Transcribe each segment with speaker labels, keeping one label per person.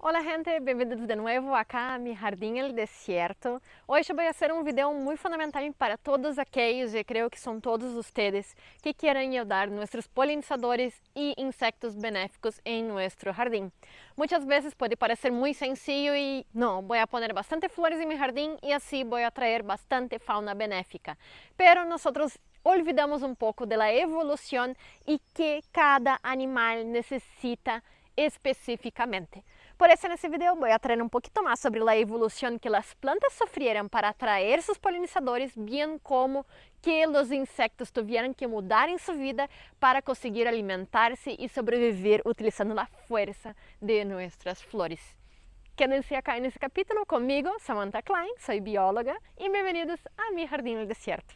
Speaker 1: Hola gente, bienvenidos de nuevo acá a mi jardín el desierto. Hoy voy a hacer un video muy fundamental para todos aquellos, y creo que son todos ustedes, que quieren ayudar nuestros polinizadores y insectos benéficos en nuestro jardín. Muchas veces puede parecer muy sencillo y no, voy a poner bastante flores en mi jardín y así voy a traer bastante fauna benéfica. Pero nosotros olvidamos un poco de la evolución y que cada animal necesita específicamente. Por eso en este video voy a traer un poquito más sobre la evolución que las plantas sufrieron para atraer sus polinizadores, bien como que los insectos tuvieron que mudar en su vida para conseguir alimentarse y sobrevivir utilizando la fuerza de nuestras flores. Quédense acá en este capítulo conmigo, Samantha Klein, soy bióloga, y bienvenidos a mi jardín del desierto.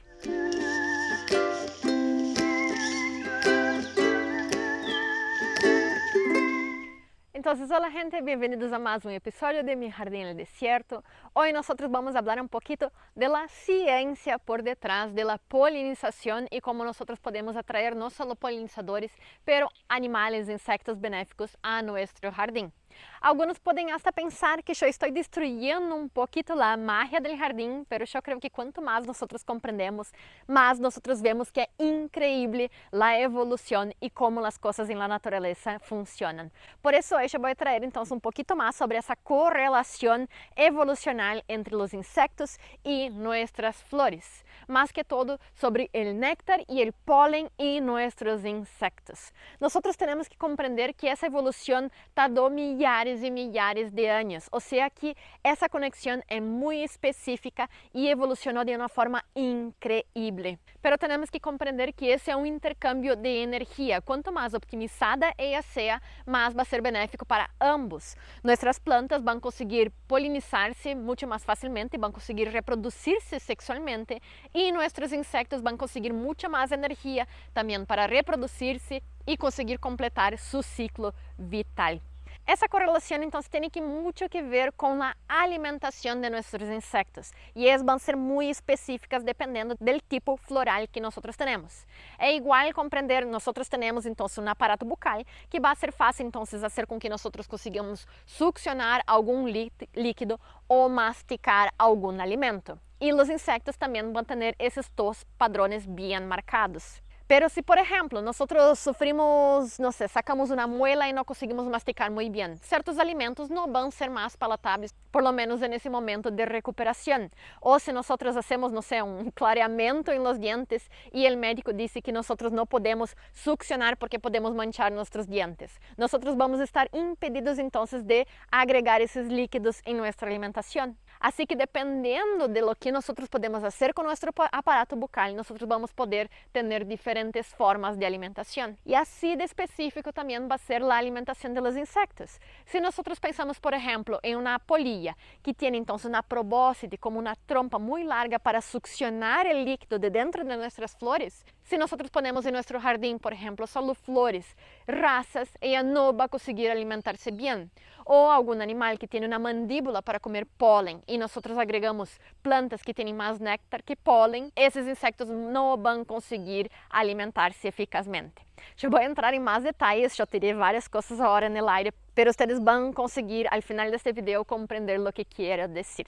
Speaker 1: Entonces, hola gente, bienvenidos a más un episodio de Mi Jardín en el Desierto. Hoy nosotros vamos a hablar un poquito de la ciencia por detrás de la polinización y cómo nosotros podemos atraer no solo polinizadores, pero animales, insectos benéficos a nuestro jardín. Algunos pueden hasta pensar que yo estoy destruyendo un poquito la magia del jardín, pero yo creo que cuanto más nosotros comprendemos, más nosotros vemos que es increíble la evolución y cómo las cosas en la naturaleza funcionan. Por eso hoy yo voy a traer entonces un poquito más sobre esa correlación evolucional entre los insectos y nuestras flores. Más que todo sobre el néctar y el polen y nuestros insectos. Nosotros tenemos que comprender que esa evolución tardó millares y millares de años, o sea que esa conexión es muy específica y evolucionó de una forma increíble. Pero tenemos que comprender que ese es un intercambio de energía. Cuanto más optimizada ella sea, más va a ser benéfico para ambos. Nuestras plantas van a conseguir polinizarse mucho más fácilmente, van a conseguir reproducirse sexualmente y nuestros insectos van a conseguir mucha más energía también para reproducirse y conseguir completar su ciclo vital. Essa correlação então tem muito que ver com a alimentação de nossos insectos e elas vão ser muito específicas dependendo do tipo floral que nós temos. É igual compreender, nós temos então um aparato bucal que vai ser fácil então fazer com que nós consigamos succionar algum líquido ou masticar algum alimento. E os insectos também vão ter esses dois padrões bem marcados. Pero si, por ejemplo, nosotros sufrimos, no sé, sacamos una muela y no conseguimos masticar muy bien, ciertos alimentos no van a ser más palatables, por lo menos en ese momento de recuperación. O si nosotros hacemos, no sé, un clareamiento en los dientes y el médico dice que nosotros no podemos succionar porque podemos manchar nuestros dientes. Nosotros vamos a estar impedidos entonces de agregar esos líquidos en nuestra alimentación. Así que dependiendo de lo que nosotros podemos hacer con nuestro aparato bucal, nosotros vamos a poder tener diferentes formas de alimentación. Y así de específico también va a ser la alimentación de los insectos. Si nosotros pensamos, por ejemplo, en una polilla que tiene entonces una probóscide como una trompa muy larga para succionar el líquido de dentro de nuestras flores, si nosotros ponemos en nuestro jardín, por ejemplo, solo flores, razas, ella no va a conseguir alimentarse bien. O algún animal que tiene una mandíbula para comer polen y nosotros agregamos plantas que tienen más néctar que polen, esos insectos no van a conseguir alimentarse eficazmente. Yo voy a entrar en más detalles, yo tiré varias cosas ahora en el aire, pero ustedes van a conseguir al final de este video comprender lo que quiero decir.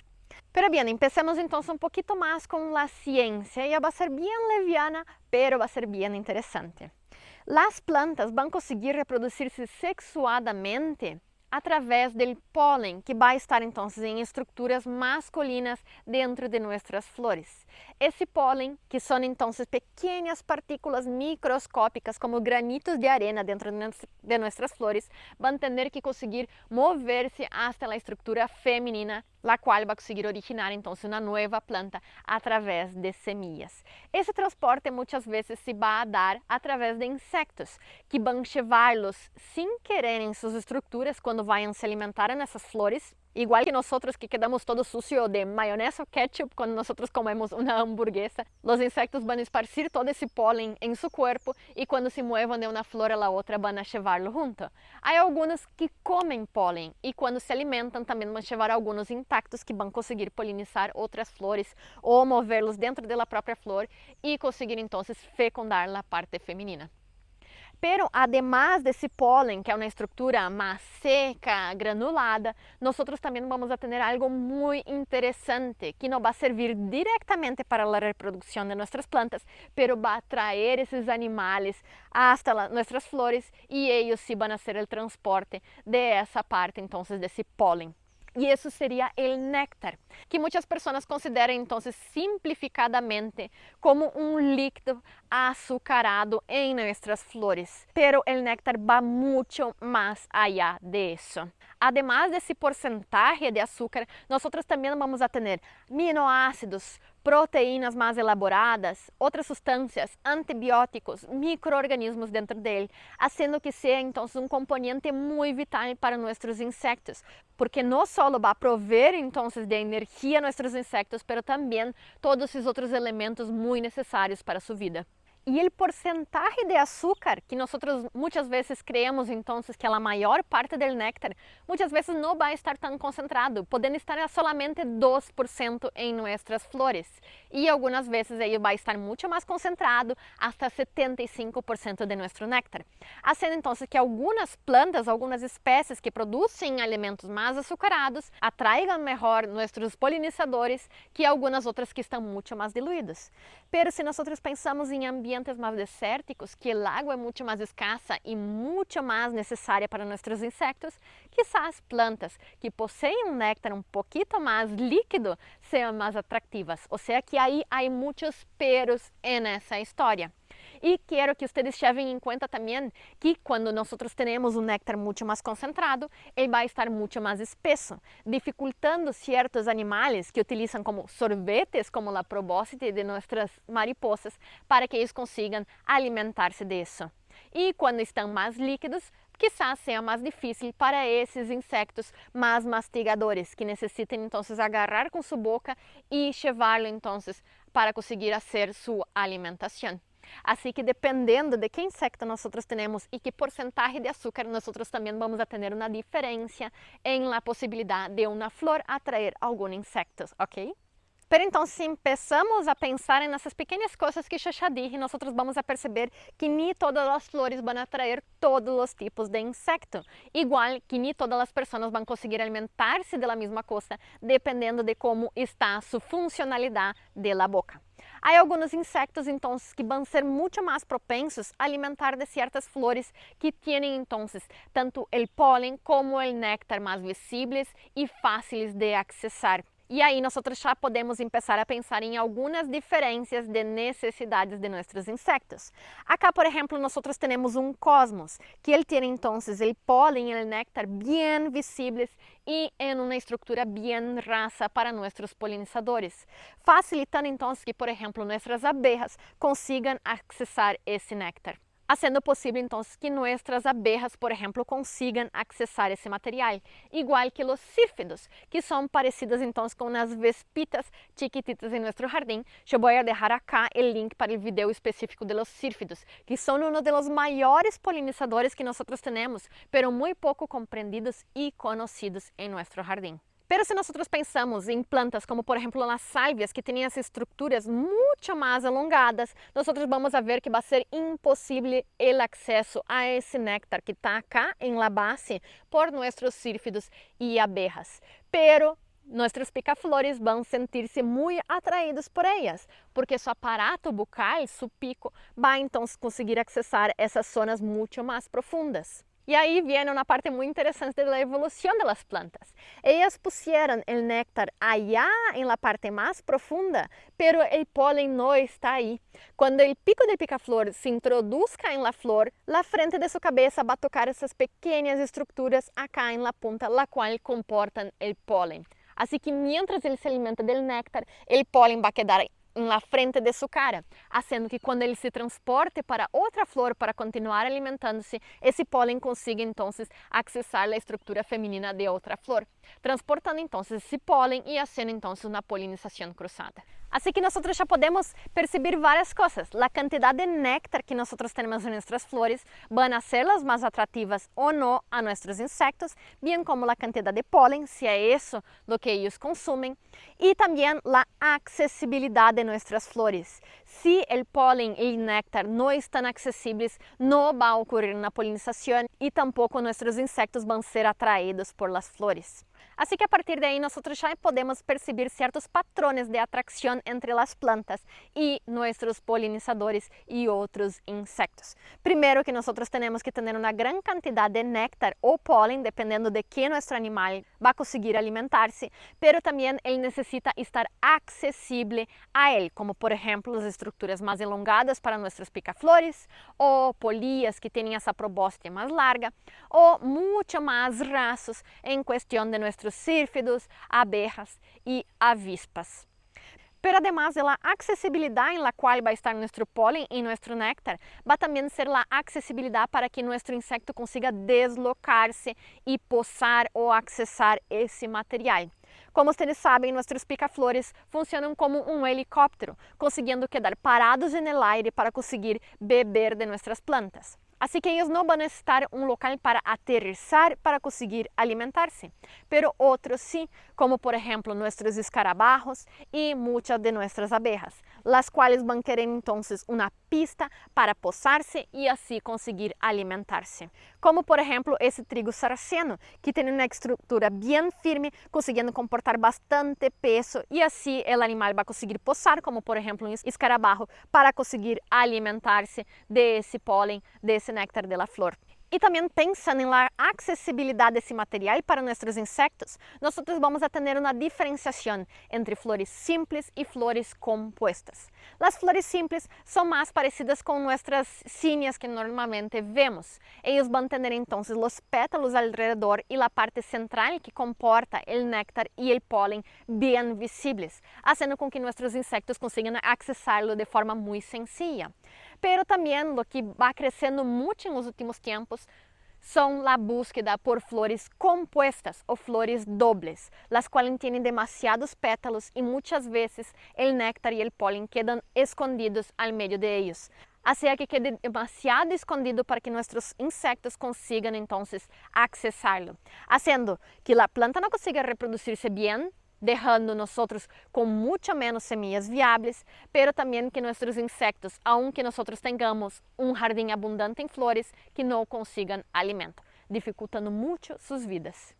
Speaker 1: Pero bien, empecemos entonces un poquito más con la ciencia. Ella va a ser bien leviana, pero va a ser bien interesante. Las plantas van a conseguir reproducirse sexuadamente através del polen, que vai estar então em estruturas masculinas dentro de nossas flores. Esse pólen, que são então pequenas partículas microscópicas como granitos de arena dentro de nossas flores, vão ter que conseguir mover-se até a estrutura feminina, la qual vai conseguir originar então uma nova planta através de semillas. Esse transporte muitas vezes se vai dar através de insectos, que vão levá-los sem querer em suas estruturas quando vão se alimentar nessas flores. Igual que nós que quedamos todos sucios de maionese ou ketchup quando nós comemos uma hamburguesa, os insectos vão esparcir todo esse pólen em seu corpo e quando se muevam de uma flor a outra vão levá-lo junto. Há alguns que comem pólen e quando se alimentam também vão levar alguns intactos que vão conseguir polinizar outras flores ou movê-los dentro da própria flor e conseguir então fecundar a parte feminina. Pero además desse pólen, que é uma estrutura mais seca, granulada, nós também vamos a ter algo muito interessante que não vai servir diretamente para a reprodução de nossas plantas, pero vai atrair esses animais hasta nossas flores e eles sí van a hacer el transporte de essa parte, então, desse pólen. E isso seria o néctar, que muitas pessoas consideram então simplificadamente como líquido açucarado em nossas flores. Pero o néctar vai muito mais allá de isso. Además desse porcentaje de açúcar, nós também vamos a ter aminoácidos, proteínas mais elaboradas, outras substâncias, antibióticos, micro-organismos dentro dele, fazendo que seja então componente muito vital para nossos insectos, porque não só vai prover então de energia a nossos insectos, mas também todos esses outros elementos muito necessários para sua vida. E o porcentaje de açúcar que nós muitas vezes creemos então que a maior parte do néctar muitas vezes não vai estar tão concentrado, podendo estar a solamente 2% em nossas flores. E algumas vezes ele vai estar muito mais concentrado, até 75% de nosso néctar. Fazendo então que algumas plantas, algumas espécies que produzem alimentos mais açucarados, atraiam melhor nossos polinizadores que algumas outras que estão muito mais diluídas. Pero se nós pensamos em ambientes mais desérticos, que a água é muito mais escassa e muito mais necessária para nossos insectos, quizás plantas que possuem néctar um pouquinho mais líquido sejam mais atrativas. Ou seja, que aí há muitos peros nessa história. E quero que vocês levem em conta também que quando nós temos néctar muito mais concentrado, ele vai estar muito mais espesso, dificultando certos animais que utilizam como sorvetes, como a probóscide de nossas mariposas, para que eles consigam alimentar-se disso. E quando estão mais líquidos, quizás seja mais difícil para esses insectos mais mastigadores, que necessitem então agarrar com sua boca e levá-lo então para conseguir fazer sua alimentação. Assim que dependendo de que insecto nós temos e que porcentagem de açúcar, nós também vamos a ter uma diferença em la possibilidade de uma flor atrair algum insecto, ok? Pero então, se começamos a pensar nessas pequenas coisas que eu já disse, nós vamos a perceber que nem todas as flores vão atrair todos os tipos de insecto. Igual que nem todas as pessoas vão conseguir alimentar-se da mesma coisa, dependendo de como está sua funcionalidade da boca. Há alguns insectos, então, que vão ser muito mais propensos a alimentar de certas flores que têm, então, tanto o pólen como o néctar mais visíveis e fáceis de acessar. E aí nós já podemos começar a pensar em algumas diferenças de necessidades de nossos insectos. Acá, por exemplo, nós temos cosmos, que ele tem então o pólen e o néctar bem visíveis e em uma estrutura bem rasa para nossos polinizadores, facilitando então que, por exemplo, nossas abejas consigam acessar esse néctar. Sendo possível então que nossas abejas, por exemplo, consigam acessar esse material, igual que os sílfidos, que são parecidos então com as vespitas chiquititas em nosso jardim. Eu vou deixar acá o link para o vídeo específico de los sílfidos, que são um dos maiores polinizadores que nós temos, pero muito pouco compreendidos e conhecidos em nosso jardim. Pero se nós pensamos em plantas como, por exemplo, as sálvias, que têm essas estruturas muito mais alongadas, nós vamos a ver que vai ser impossível o acesso a esse néctar que está acá em la base por nossos sílfidos e abejas. Pero nossos picaflores vão sentir-se muito atraídos por elas, porque seu aparato bucal, seu pico, vai então conseguir acessar essas zonas muito mais profundas. E aí vem uma parte muito interessante da evolução das plantas. Elas puseram o néctar allá em la parte mais profunda, pero o pólen não está aí. Quando o pico do picaflor se introduzca em la flor, la frente de sua cabeça vai tocar essas pequenas estruturas acá em la punta, la qual comportam o pólen. Assim que, mientras ele se alimenta do néctar, o pólen vai quedar na frente de sua cara, fazendo que quando ele se transporte para outra flor para continuar alimentando-se, esse pólen consiga então acessar a estrutura feminina de outra flor, transportando então esse pólen e fazendo então uma polinização cruzada. Assim que nós já podemos perceber várias coisas. A quantidade de néctar que nós temos em nossas flores vão a ser as mais atrativas ou não a nossos insectos, bem como a quantidade de pólen, se é isso do que eles consumem, e também a acessibilidade de nossas flores. Si el polen y el néctar no están accesibles, no va a ocurrir una polinización y tampoco nuestros insectos van a ser atraídos por las flores. Así que a partir de ahí nosotros ya podemos percibir ciertos patrones de atracción entre las plantas y nuestros polinizadores y otros insectos. Primero que nosotros tenemos que tener una gran cantidad de néctar o polen, dependiendo de qué nuestro animal va a conseguir alimentarse, pero también él necesita estar accesible a él, como por ejemplo las estructuras más elongadas para nuestros picaflores, o polillas que tienen esa probóscide más larga, o mucho más rasos en cuestión de nuestros círfidos, abejas y avispas. Pero además de la accesibilidad en la cual va a estar nuestro polen y nuestro néctar, va también a ser la accesibilidad para que nuestro insecto consiga deslocarse y posar o accesar ese material. Como ustedes saben, nuestros picaflores funcionan como un helicóptero, consiguiendo quedar parados en el aire para conseguir beber de nuestras plantas. Así que ellos no van a necesitar un local para aterrizar para conseguir alimentarse, pero otros sí, como por ejemplo nuestros escarabajos y muchas de nuestras abejas, las cuales van a querer entonces una pista para posarse y así conseguir alimentarse. Como por ejemplo ese trigo sarraceno, que tiene una estructura bien firme, consiguiendo comportar bastante peso y así el animal va a conseguir posar, como por ejemplo un escarabajo, para conseguir alimentarse de ese polen, de ese néctar de la flor. Y también pensando en la accesibilidad de ese material para nuestros insectos, nosotros vamos a tener una diferenciación entre flores simples y flores compuestas. Las flores simples son más parecidas con nuestras cíneas que normalmente vemos. Ellos van a tener entonces los pétalos alrededor y la parte central que comporta el néctar y el polen bien visibles, haciendo con que nuestros insectos consigan accesarlo de forma muy sencilla. Pero también lo que va creciendo mucho en los últimos tiempos son la búsqueda por flores compuestas o flores dobles, las cuales tienen demasiados pétalos y muchas veces el néctar y el polen quedan escondidos al medio de ellos. Así que quede demasiado escondido para que nuestros insectos consigan entonces accesarlo, haciendo que la planta no consiga reproducirse bien, dejando nosotros con mucho menos semillas viables, pero también que nuestros insectos, aunque nosotros tengamos un jardín abundante en flores, que no consigan alimento, dificultando mucho sus vidas.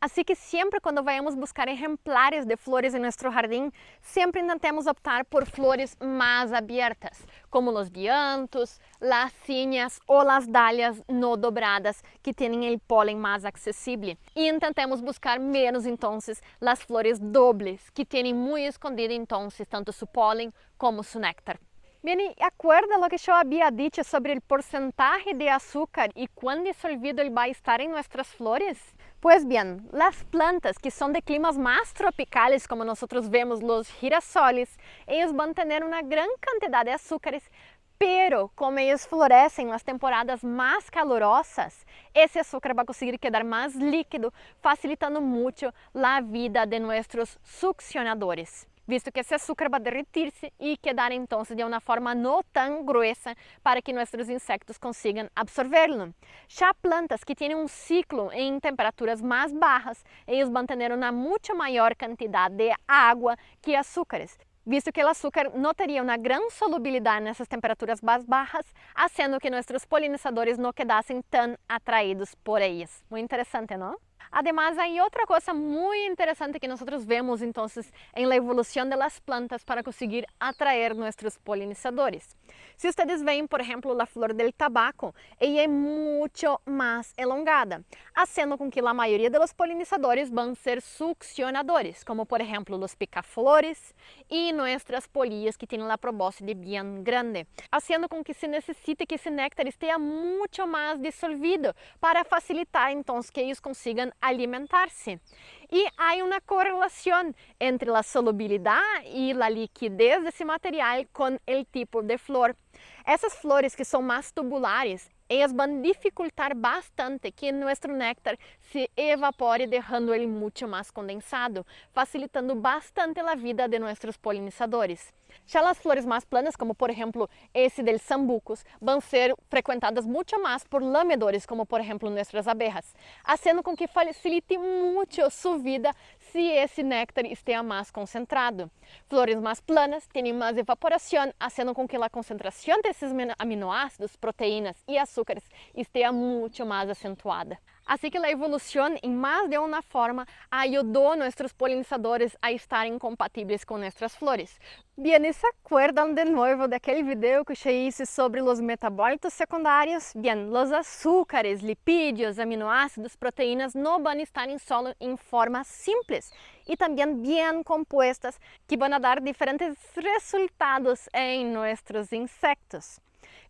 Speaker 1: Así que siempre cuando vayamos buscar ejemplares de flores en nuestro jardín, siempre intentemos optar por flores más abiertas, como los viantos, las cíneas o las dalias no dobradas, que tienen el polen más accesible. Y intentemos buscar menos entonces las flores dobles, que tienen muy escondido entonces tanto su polen como su néctar. Bien, ¿y acuerda lo que yo había dicho sobre el porcentaje de azúcar y cuán disolvido él va a estar en nuestras flores? Pues bien, las plantas que son de climas más tropicales, como nosotros vemos los girasoles, ellos van a tener una gran cantidad de azúcares, pero como ellos florecen en las temporadas más calurosas, ese azúcar va a conseguir quedar más líquido, facilitando mucho la vida de nuestros succionadores, visto que esse açúcar vai derretir-se e quedar então de uma forma não tão gruesa para que nossos insectos consigam absorvê-lo. Já plantas que têm um ciclo em temperaturas mais bajas, eles vão ter uma muito maior quantidade de água que açúcares, visto que o açúcar não teria uma grande solubilidade nessas temperaturas mais bajas, fazendo que nossos polinizadores não quedassem tão atraídos por eles. Muito interessante, não? Además, hay otra cosa muy interesante que nosotros vemos entonces en la evolución de las plantas para conseguir atraer nuestros polinizadores. Si ustedes ven, por ejemplo, la flor del tabaco, ella es mucho más elongada, haciendo con que la mayoría de los polinizadores van a ser succionadores, como por ejemplo los picaflores y nuestras polillas que tienen la probóscide bien grande, haciendo con que se necesite que ese néctar esté mucho más disolvido para facilitar entonces que ellos consigan alimentar-se. E há uma correlação entre a solubilidade e a liquidez desse material com o tipo de flor. Essas flores que são mais tubulares, elas vão dificultar bastante que nosso néctar se evapore, deixando ele muito mais condensado, facilitando bastante a vida de nossos polinizadores. Já as flores mais planas, como por exemplo esse del sambucus, vão ser frequentadas muito mais por lamedores, como por exemplo nossas abejas, fazendo com que facilite muito sua vida si esse néctar esteja mais concentrado. Flores mais planas têm mais evaporação, fazendo com que a concentração desses aminoácidos, proteínas e açúcares esteja muito mais acentuada. Assim que a evolução, em mais de uma forma, ajudou a nossos polinizadores a estarem compatíveis com nossas flores. Bien, ¿se acuerdan de nuevo de aquel video que yo hice sobre los metabolitos secundarios? Bien, los azúcares, lipídios, aminoácidos, proteínas no van a estar solo en formas simples y también bien compuestas que van a dar diferentes resultados en nuestros insectos.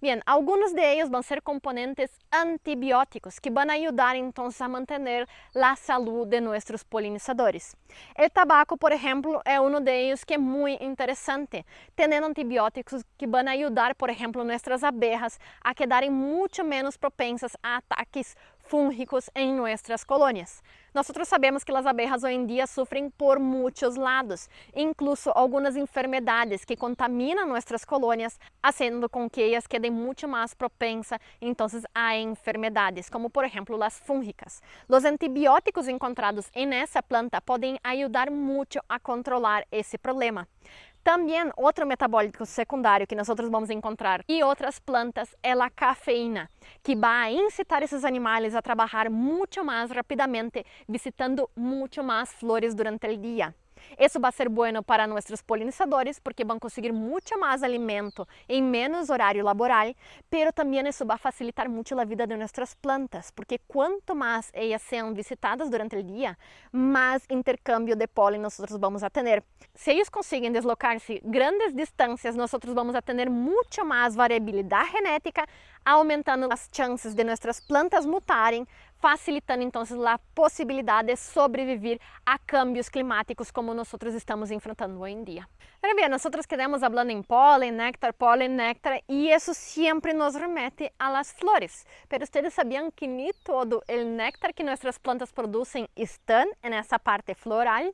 Speaker 1: Bien, algunos de ellos van a ser componentes antibióticos que van a ayudar entonces a mantener la salud de nuestros polinizadores. El tabaco, por ejemplo, es uno de ellos que es muy interesante, teniendo antibióticos que van a ayudar, por ejemplo, nuestras abejas a quedarem mucho menos propensas a ataques fúngicos en nuestras colonias. Nosotros sabemos que as abejas hoje em dia sofrem por muitos lados, incluso algumas enfermedades que contaminam nossas colônias, fazendo com que elas quedem muito mais propensas então a enfermedades, como por exemplo as fúngicas. Os antibióticos encontrados nessa planta podem ajudar muito a controlar esse problema. Também outro metabólico secundário que nós vamos encontrar em outras plantas é a cafeína, que vai incitar esses animais a trabalhar muito mais rapidamente, visitando muito mais flores durante o dia. Isso vai ser bueno para nossos polinizadores porque vão conseguir muito mais alimento em menos horário laboral, pero também isso vai facilitar muito a vida de nossas plantas, porque quanto mais elas sejam visitadas durante o dia, mais intercâmbio de pólen nós vamos a ter. Se eles conseguem deslocar-se grandes distâncias, nós vamos a ter muito mais variabilidade genética, aumentando as chances de nossas plantas mutarem, facilitando então a possibilidade de sobreviver a cambios climáticos como nós estamos enfrentando hoje em dia. Pero bem, nós quedamos falando em pólen, néctar, e isso sempre nos remete a las flores. Pero ustedes sabiam que nem todo o néctar que nossas plantas produzem estão nessa parte floral?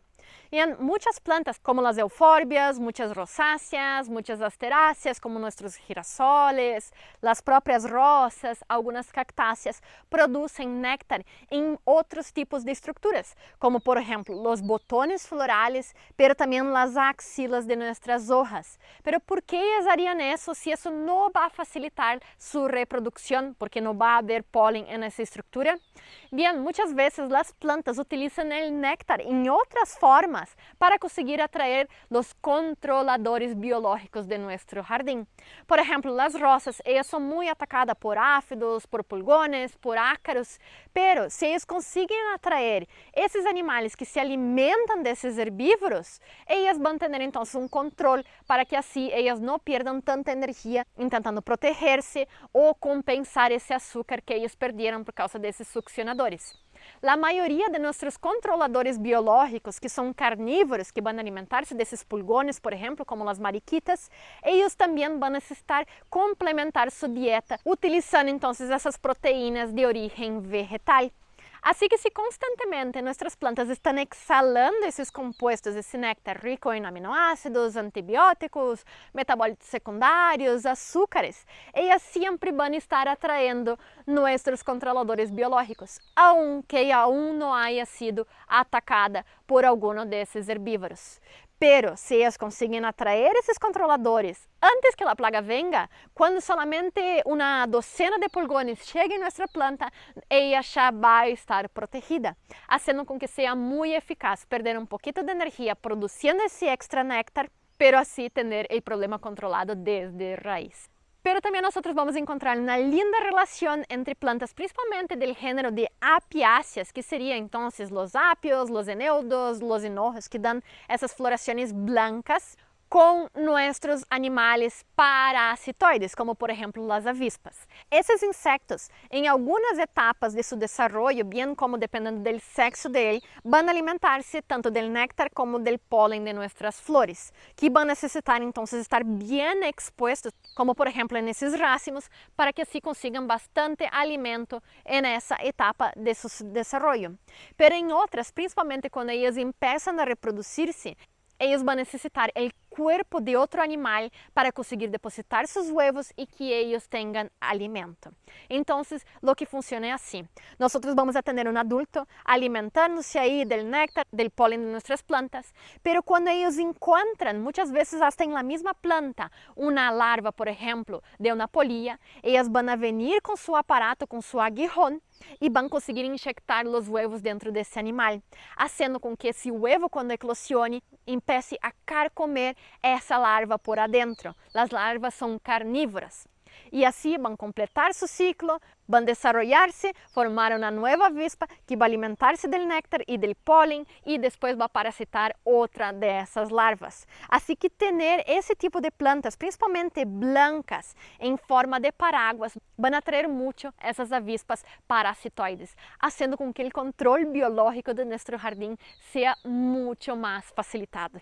Speaker 1: E muitas plantas, como as eufórbias, muitas rosáceas, muitas asteráceas, como nossos girasoles, as próprias rosas, algumas cactáceas, produzem néctar em outros tipos de estruturas, como por exemplo os botones florales, pero também as axilas de nossas hojas. Pero por que elas hariam isso se isso não vai facilitar sua reprodução, porque não vai haver pólen nessa estrutura? Bem, muitas vezes as plantas utilizam o néctar em outras formas para conseguir atrair os controladores biológicos de nosso jardim. Por exemplo, as rosas, elas são muito atacadas por áfidos, por pulgones, por ácaros, pero se eles conseguem atrair esses animais que se alimentam desses herbívoros, elas vão ter então um controle para que assim elas não perdam tanta energia tentando proteger-se ou compensar esse açúcar que eles perderam por causa desses succionadores. A maioria de nossos controladores biológicos, que são carnívoros, que vão alimentar-se desses pulgones, por exemplo, como as mariquitas, eles também vão necessitar complementar sua dieta, utilizando então essas proteínas de origem vegetal. Assim que se constantemente nossas plantas estão exalando esses compostos, esse néctar rico em aminoácidos, antibióticos, metabólitos secundários, açúcares, elas sempre vão estar atraindo nossos controladores biológicos, aunque aún não haya sido atacada por alguno desses herbívoros. Pero se elas conseguem atrair esses controladores antes que a plaga venga, quando solamente uma docena de pulgones cheguem em nossa planta, ela já vai estar protegida, fazendo com que seja muito eficaz perder um pouquinho de energia produzindo esse extra néctar, pero assim ter o problema controlado desde raiz. Pero também nós vamos encontrar uma linda relação entre plantas, principalmente do gênero de apiáceas, que seriam então os ápios, os eneudos, os hinojos, que dão essas florações blancas, com nossos animais parasitoides, como por exemplo as avispas. Esses insectos, em algumas etapas de seu desenvolvimento, bem como dependendo do sexo dele, vão alimentar-se tanto do néctar como do pólen de nossas flores, que vão necessitar então estar bem expostos, como por exemplo nesses racimos, para que assim consigam bastante alimento nessa etapa de seu desenvolvimento. Pero em outras, principalmente quando elas começam a reproduzir-se, ellos van a necesitar el cuerpo de otro animal para conseguir depositar sus huevos y que ellos tengan alimento. Entonces, lo que funciona es así. Nosotros vamos a tener un adulto alimentándose ahí del néctar, del polen de nuestras plantas, pero cuando ellos encuentran, muchas veces hasta en la misma planta, una larva, por ejemplo, de una polilla, ellas van a venir con su aparato, con su aguijón, y van a conseguir inyectar los huevos dentro de ese animal, haciendo con que ese huevo, cuando eclosione, empiece a carcomer essa larva por adentro. Las larvas son carnívoras. Y así van a completar su ciclo, van a desarrollarse, formar una nueva avispa que va a alimentarse del néctar y del polen y después va a parasitar otra de esas larvas. Así que tener ese tipo de plantas, principalmente blancas, en forma de paraguas, van a atraer mucho esas avispas parasitoides, haciendo con que el control biológico de nuestro jardín sea mucho más facilitado.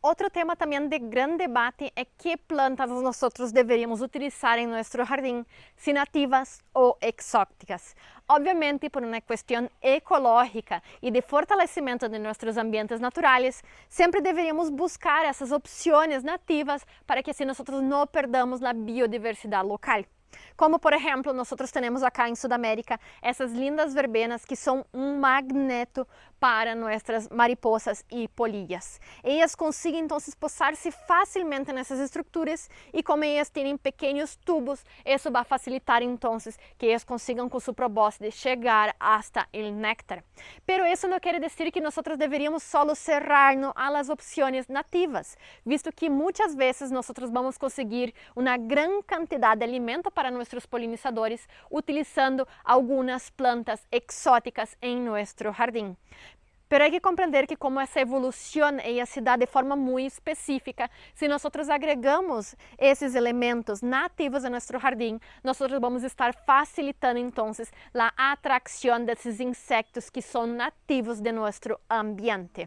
Speaker 1: Outro tema também de grande debate é que plantas nós deveríamos utilizar em nosso jardim, se nativas ou exóticas. Obviamente, por uma questão ecológica e de fortalecimento de nossos ambientes naturais, sempre deveríamos buscar essas opções nativas para que assim nós não perdamos a biodiversidade local. Como, por exemplo, nós temos acá em Sudamérica essas lindas verbenas que são um magneto para nossas mariposas e polillas. Elas conseguem então posar-se facilmente nessas estruturas e como elas têm pequenos tubos, isso vai facilitar então que elas consigam com seu propósito chegar hasta o néctar. Pero isso não quer dizer que nós deveríamos solo cerrar-nos às opções nativas, visto que muitas vezes nós vamos conseguir uma grande quantidade de alimento para nossos polinizadores utilizando algumas plantas exóticas em nosso jardim. Pero hay que comprender que como essa evolução ela se dá de forma muito específica, se nós agregamos esses elementos nativos a nosso jardim, nós vamos estar facilitando então a atração desses insectos que são nativos de nosso ambiente.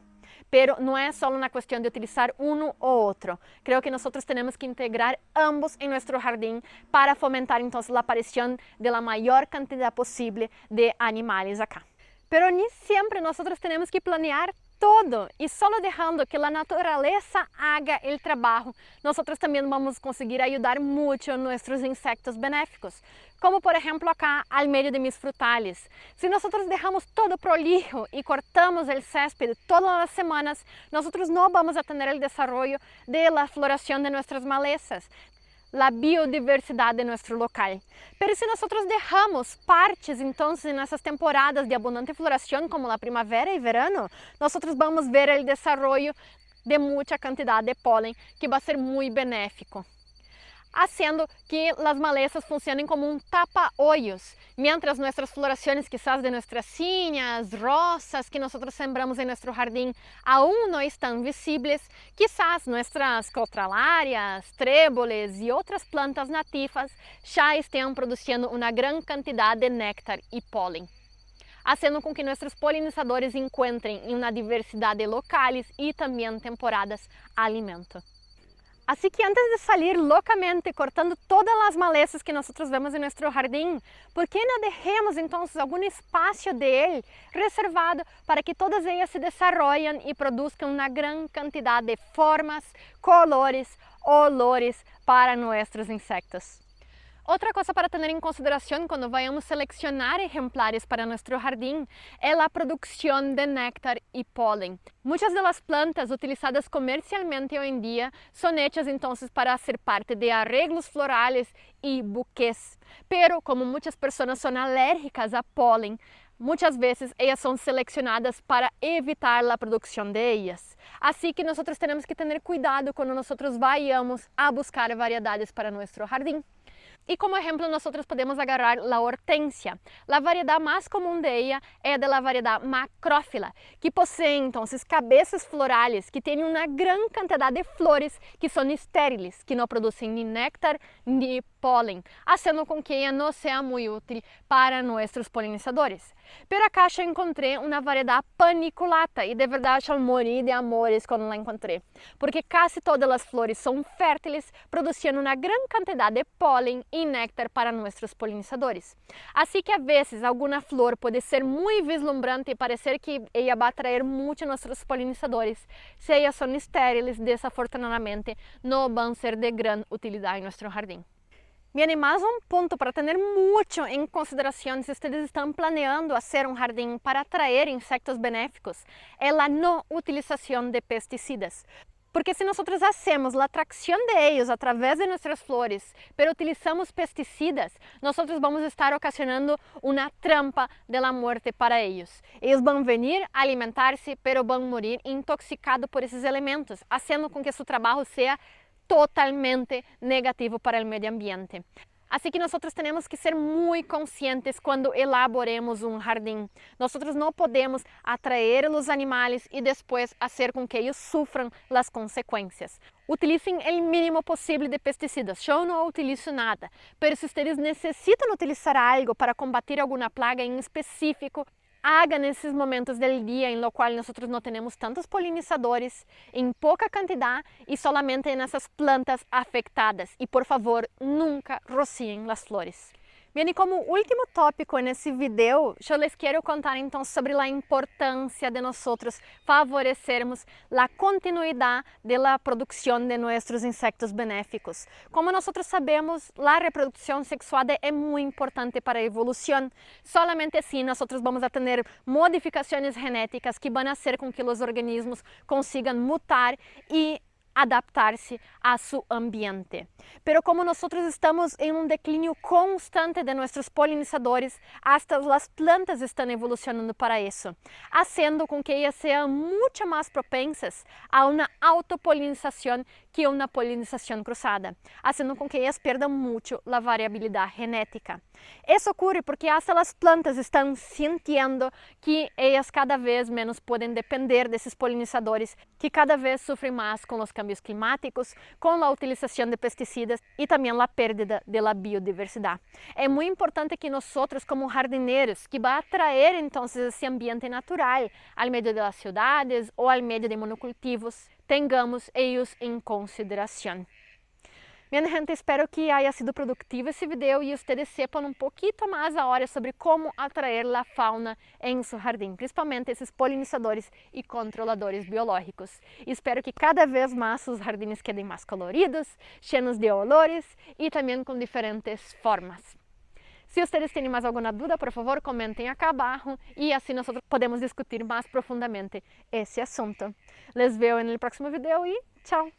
Speaker 1: Pero não é só uma questão de utilizar um ou outro. Creo que nós temos que integrar ambos em nosso jardim para fomentar então a aparição de la maior quantidade possível de animais acá. Pero nem sempre nós temos que planear todo e solo deixando que a natureza haga o trabalho, nós também vamos conseguir ajudar muito nossos insectos benéficos. Como por exemplo acá al meio de mis frutales. Se nós deixamos todo prolijo e cortamos o césped todas as semanas, nós não vamos a ter o desenvolvimento de la floração de nossas malezas, a biodiversidade de nosso local. Pero se nós deixamos partes, então, nessas temporadas de abundante floração, como a primavera e verano, nós vamos ver o desenvolvimento de muita quantidade de pólen, que vai ser muito benéfico, haciendo que as malezas funcionem como um tapa-olhos, mientras nuestras florações, quizás de nuestras ciñas, rosas que nós sembramos em nosso jardim, aún não estão visíveis, quizás nuestras cotralárias, tréboles e outras plantas nativas já estejam produzindo uma grande quantidade de néctar e pólen, haciendo com que nossos polinizadores encontrem em uma diversidade de locais e também temporadas alimento. Assim que antes de sair loucamente cortando todas as malezas que nós vemos em nosso jardim, por que não deixemos então algum espaço dele reservado para que todas elas se desenvolvam e produzam uma grande quantidade de formas, colores, olores para nossos insectos? Outra coisa para ter em consideração quando vayamos selecionar exemplares para nosso jardim é a produção de néctar e pólen. Muitas das plantas utilizadas comercialmente hoje em dia são hechas então para ser parte de arreglos florales e buquês. Pero como muitas pessoas são alérgicas a pólen, muitas vezes elas são selecionadas para evitar a produção de elas. Assim que nós temos que ter cuidado quando nós vayamos a buscar variedades para nosso jardim. E como exemplo, nós podemos agarrar a hortênsia. A variedade mais comum de ela é da variedade macrófila, que possui então cabeças florales que têm uma grande quantidade de flores que são estériles, que não produzem nem néctar nem pólen, fazendo com que ela não seja muito útil para nossos polinizadores. Pero acá eu encontrei uma variedade paniculata e de verdade eu morri de amores quando la encontrei, porque quase todas as flores são férteis, produzindo uma grande quantidade de pólen e néctar para nossos polinizadores. Assim que a vezes alguma flor pode ser muito vislumbrante e parecer que ela vai atrair muito nossos polinizadores. Se elas são estériles, desafortunadamente não vão ser de grande utilidade em nosso jardim. Bien, y más un punto para tener mucho en consideración si ustedes están planeando hacer un jardín para atraer insectos benéficos es la no utilización de pesticidas. Porque si nosotros hacemos la atracción de ellos a través de nuestras flores, pero utilizamos pesticidas, nosotros vamos a estar ocasionando una trampa de la muerte para ellos. Ellos van a venir a alimentarse, pero van a morir intoxicados por esos elementos, haciendo con que su trabajo sea totalmente negativo para o meio ambiente. Assim que nós temos que ser muito conscientes quando elaboremos um jardim. Nós não podemos atrair os animais e depois fazer com que eles sofram as consequências. Utilicem o mínimo possível de pesticidas. Eu não utilizo nada, mas se vocês necessitam utilizar algo para combater alguma plaga em específico, haga nesses momentos do dia em lo qual nós não temos tantos polinizadores, em pouca quantidade e solamente nessas plantas afetadas. E por favor, nunca rociem as flores. Bem, e como último tópico nesse vídeo, eu les quero contar então sobre a importância de nós favorecermos a continuidade da produção de nossos insectos benéficos. Como nós sabemos, a reprodução sexual é muito importante para a evolução. Solamente assim nós vamos a ter modificações genéticas que vão fazer com que os organismos consigam mutar e adaptar-se a seu ambiente. Pero como nós estamos em um declínio constante de nossos polinizadores, hasta as plantas estão evolucionando para isso, fazendo com que elas sejam muito mais propensas a uma autopolinização que uma polinização cruzada, fazendo com que elas perdam muito a variabilidade genética. Isso ocorre porque hasta as plantas estão sentindo que elas cada vez menos podem depender desses polinizadores, que cada vez sofrem mais com os cambios climáticos, com a utilização de pesticidas e também a perda da biodiversidade. É muito importante que nós, como jardineiros, que vai atrair então esse ambiente natural ao meio das cidades ou ao meio de monocultivos, tenhamos eles em consideração. Minha gente, espero que haya sido produtivo esse vídeo e vocês sepam um pouquinho mais agora sobre como atrair a fauna em seu jardim, principalmente esses polinizadores e controladores biológicos. Espero que cada vez mais os jardins quedem mais coloridos, cheios de olores e também com diferentes formas. Se vocês têm mais alguma dúvida, por favor, comentem aqui abaixo e assim nós podemos discutir mais profundamente esse assunto. Les veo no próximo vídeo e tchau!